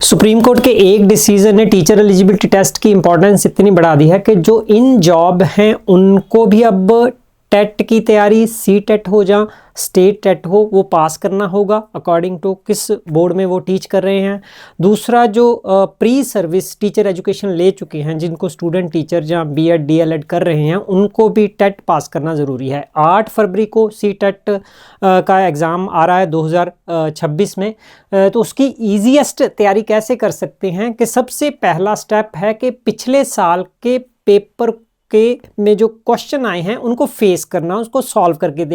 Supreme court के एक decision ने टीचर एलिजिबिलिटी टेस्ट की इंपॉर्टेंस इतनी बढ़ा दी है कि जो इन जॉब हैं उनको भी अब टेट की तैयारी, सी टेट हो या स्टेट टेट हो, वो पास करना होगा अकॉर्डिंग टू किस बोर्ड में वो टीच कर रहे हैं। दूसरा, जो प्री सर्विस टीचर एजुकेशन ले चुके हैं, जिनको स्टूडेंट टीचर या बीएड डीएलएड कर रहे हैं, उनको भी टेट पास करना ज़रूरी है। 8 फरवरी को सी टेट का एग्ज़ाम आ रहा है 2026 में। तो उसकी ईजीएस्ट तैयारी कैसे कर सकते हैं कि सबसे पहला स्टेप है कि पिछले साल के पेपर के में जो क्वेश्चन आए हैं उनको फेस करना, उसको सॉल्व करके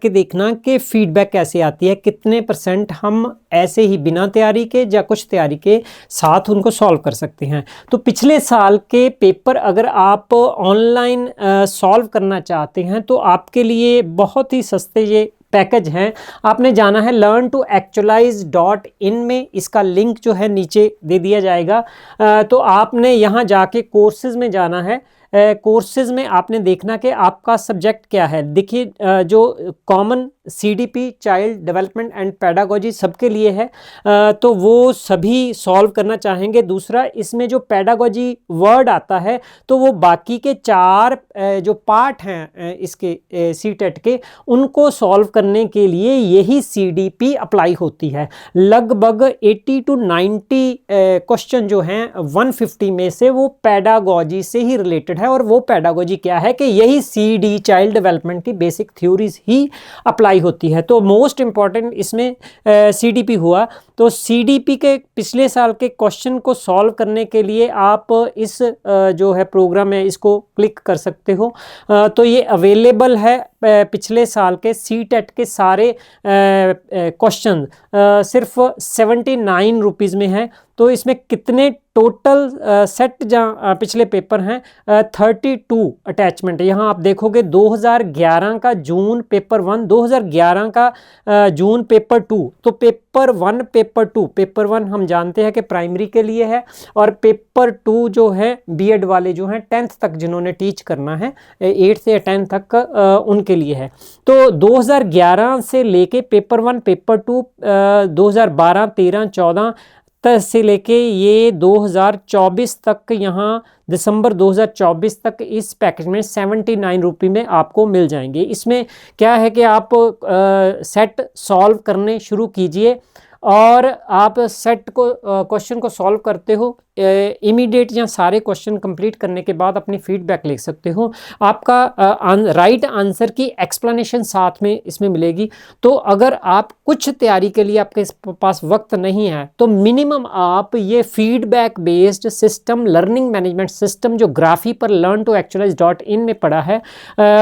देखना कि फीडबैक कैसे आती है, कितने % हम ऐसे ही बिना तैयारी के या कुछ तैयारी के साथ उनको सॉल्व कर सकते हैं। तो पिछले साल के पेपर अगर आप ऑनलाइन सॉल्व करना चाहते हैं तो आपके लिए बहुत ही सस्ते ये पैकेज हैं। आपने जाना है learn2actualize.in में, इसका लिंक जो है नीचे दे दिया जाएगा। तो आपने यहाँ जाके कोर्सेज में जाना है। कोर्सेज में आपने देखना कि आपका सब्जेक्ट क्या है। देखिए, जो common CDP child development and pedagogy सबके लिए है, तो वो सभी सॉल्व करना चाहेंगे। दूसरा, इसमें जो पैडागोजी वर्ड आता है तो वो बाकी के 4 जो पार्ट हैं इसके सी टेट के, उनको सॉल्व करने के लिए यही सीडीपी अप्लाई होती है। लगभग 80 to 90 क्वेश्चन जो हैं 150 में से वो पैडागोजी से ही रिलेटेड है। और वो पैडागोजी क्या है कि यही सीडी चाइल्ड डेवलपमेंट की बेसिक थ्योरीज ही अप्लाई होती है। तो मोस्ट इंपॉर्टेंट इसमें सीडीपी हुआ। तो सीडीपी के पिछले साल के क्वेश्चन को सॉल्व करने के लिए आप इस जो है प्रोग्राम है इसको क्लिक कर सकते हो। तो ये अवेलेबल है पिछले साल के सी टेट के सारे क्वेश्चन सिर्फ 79 रुपीज़ में है। तो इसमें कितने टोटल सेट जहाँ पिछले पेपर हैं 32 अटैचमेंट। यहाँ आप देखोगे 2011 का जून पेपर 1, 2011 का जून पेपर 2। तो पेपर 1 पेपर 2, पेपर 1 हम जानते हैं कि प्राइमरी के लिए है, और पेपर 2 जो है बीएड वाले जो हैं 10th तक जिन्होंने टीच करना है 8 से 10 तक उनके लिए है। तो 2011 से लेके पेपर 1 पेपर 2 2012 13 14 से लेके ये 2024 तक, यहाँ दिसंबर 2024 तक इस पैकेज में 79 रुपये में आपको मिल जाएंगे। इसमें क्या है कि आप सेट सॉल्व करने शुरू कीजिए, और आप सेट को क्वेश्चन को सॉल्व करते हो इमीडिएट या सारे क्वेश्चन कंप्लीट करने के बाद अपनी फीडबैक लिख सकते हो। आपका राइट आंसर की एक्सप्लेनेशन साथ में इसमें मिलेगी। तो अगर आप कुछ तैयारी के लिए आपके पास वक्त नहीं है तो मिनिमम आप ये feedback based system, learning management system जो ग्राफी पर learn2actualize.in में पड़ा है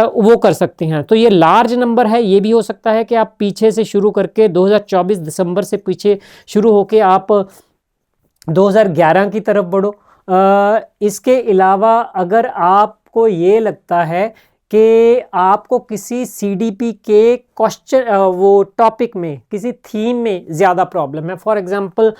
वो कर सकते हैं। तो ये लार्ज नंबर है, ये भी हो सकता है कि आप पीछे से शुरू करके 2024 दिसंबर से पीछे शुरू होके आप 2011 की तरफ बढ़ो। इसके अलावा अगर आपको ये लगता है कि आपको किसी सीडीपी के क्वेश्चन वो टॉपिक में, किसी थीम में ज़्यादा प्रॉब्लम है, for example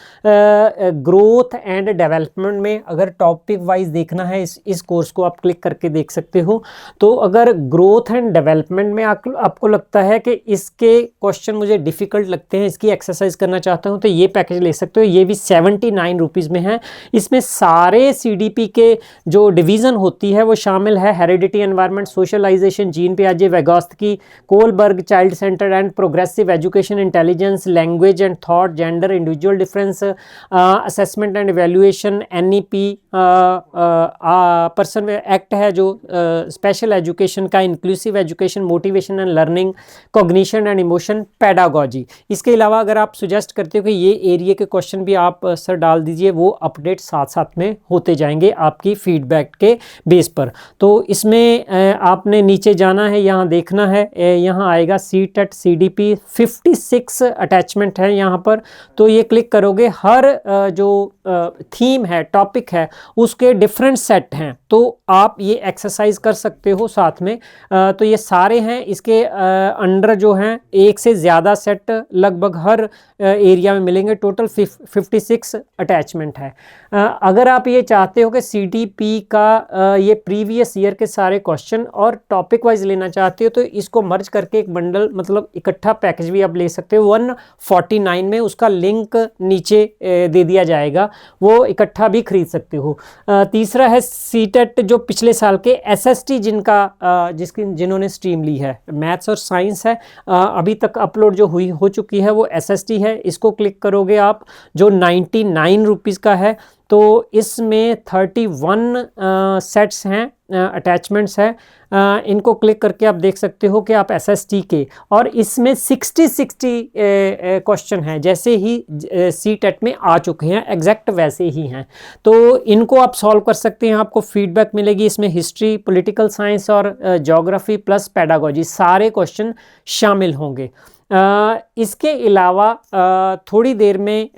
growth and development में अगर टॉपिक वाइज देखना है इस कोर्स को आप क्लिक करके देख सकते हो। तो अगर ग्रोथ एंड डेवलपमेंट में आपको लगता है कि इसके क्वेश्चन मुझे डिफ़िकल्ट लगते हैं, इसकी एक्सरसाइज करना चाहता हूँ, तो ये पैकेज ले सकते हो। ये भी 79 रुपीज़ में है। इसमें सारे सीडीपी के जो डिवीज़न होती है वो शामिल है। हेरिडिटी, एनवायरनमेंट, सोशलाइजेशन, जीन पियाजे, Vygotsky, Kohlberg, child centre and progressive education, intelligence, language and thought, gender, individual difference, assessment and evaluation, NEP, person act है जो स्पेशल एजुकेशन का, inclusive education, motivation and learning, cognition and emotion, pedagogy. इसके अलावा अगर आप suggest करते हो कि ये एरिया के क्वेश्चन भी आप सर डाल दीजिए, वो अपडेट साथ साथ में होते जाएंगे आपकी फीडबैक के बेस पर। तो इसमें आपने नीचे जाना है, यहाँ देखना है, यहाँ आएगा सी टेट सीडीपी 56 अटैचमेंट है यहाँ पर। तो ये क्लिक करोगे, हर जो थीम है, टॉपिक है, उसके डिफरेंट सेट हैं। तो आप ये एक्सरसाइज कर सकते हो साथ में। तो ये सारे हैं, इसके अंडर जो हैं एक से ज़्यादा सेट लगभग हर एरिया में मिलेंगे। टोटल 56 अटैचमेंट है। अगर आप ये चाहते हो कि सीडीपी का ये प्रीवियस ईयर के सारे क्वेश्चन और अगर टॉपिक वाइज लेना चाहते हो तो इसको मर्ज करके एक बंडल मतलब इकट्ठा पैकेज भी आप ले सकते हो 149 में, उसका लिंक नीचे दे दिया जाएगा, वो इकट्ठा भी खरीद सकते हो। तीसरा है सीटेट, जो पिछले साल के एसएसटी जिन्होंने स्ट्रीम ली है, मैथ्स और साइंस है, अभी तक अपलोड जो हो चुकी है वो एसएसटी है। इसको क्लिक करोगे आप, जो 99 रुपीज़ का है, तो इसमें 31 सेट्स हैं, अटैचमेंट्स हैं। इनको क्लिक करके आप देख सकते हो कि आप एसएसटी के, और इसमें 60 क्वेश्चन हैं जैसे ही सीटेट में आ चुके हैं, एग्जैक्ट वैसे ही हैं, तो इनको आप सॉल्व कर सकते हैं। आपको फीडबैक मिलेगी, इसमें हिस्ट्री, पॉलिटिकल साइंस और ज्योग्राफी प्लस पेडागोजी सारे क्वेश्चन शामिल होंगे। इसके अलावा थोड़ी देर में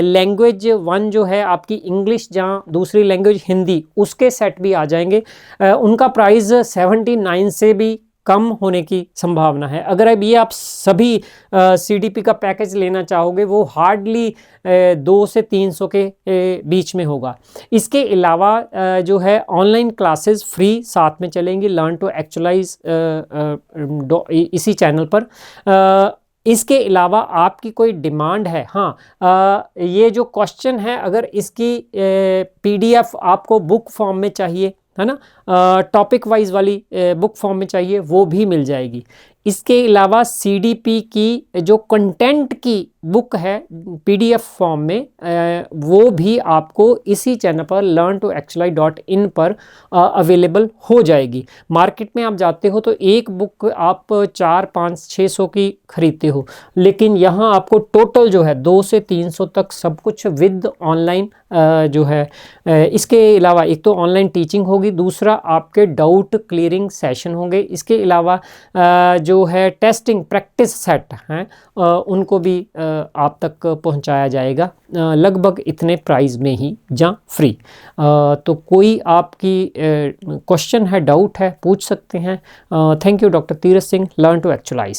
लैंग्वेज 1 जो है आपकी इंग्लिश, जहाँ दूसरी लैंग्वेज हिंदी, उसके सेट भी आ जाएंगे। उनका प्राइस 79 से भी कम होने की संभावना है। अगर अब ये आप सभी सीडीपी का पैकेज लेना चाहोगे, वो हार्डली 200 से 300 के बीच में होगा। इसके अलावा जो है ऑनलाइन क्लासेस फ्री साथ में चलेंगी, लर्न टू एक्चुअलाइज इसी चैनल पर। इसके अलावा आपकी कोई डिमांड है, हाँ, ये जो क्वेश्चन है, अगर इसकी पीडीएफ आपको बुक फॉर्म में चाहिए, है ना, टॉपिक वाइज वाली बुक फॉर्म में चाहिए, वो भी मिल जाएगी। इसके अलावा सीडीपी की जो कंटेंट की बुक है पीडीएफ फॉर्म में, वो भी आपको इसी चैनल पर learn2actualize.in पर अवेलेबल हो जाएगी। मार्केट में आप जाते हो तो एक बुक आप 4, 5, 600 की खरीदते हो, लेकिन यहाँ आपको टोटल जो है 200 से 300 तक सब कुछ विद ऑनलाइन जो है। इसके अलावा एक तो ऑनलाइन टीचिंग होगी, दूसरा आपके डाउट क्लियरिंग सेशन होंगे। इसके अलावा जो है टेस्टिंग प्रैक्टिस सेट हैं, उनको भी आप तक पहुंचाया जाएगा, लगभग इतने प्राइस में ही, जहाँ फ्री। तो कोई आपकी क्वेश्चन है, डाउट है, पूछ सकते हैं। Thank you doctor Tirath Singh, learn to actualise.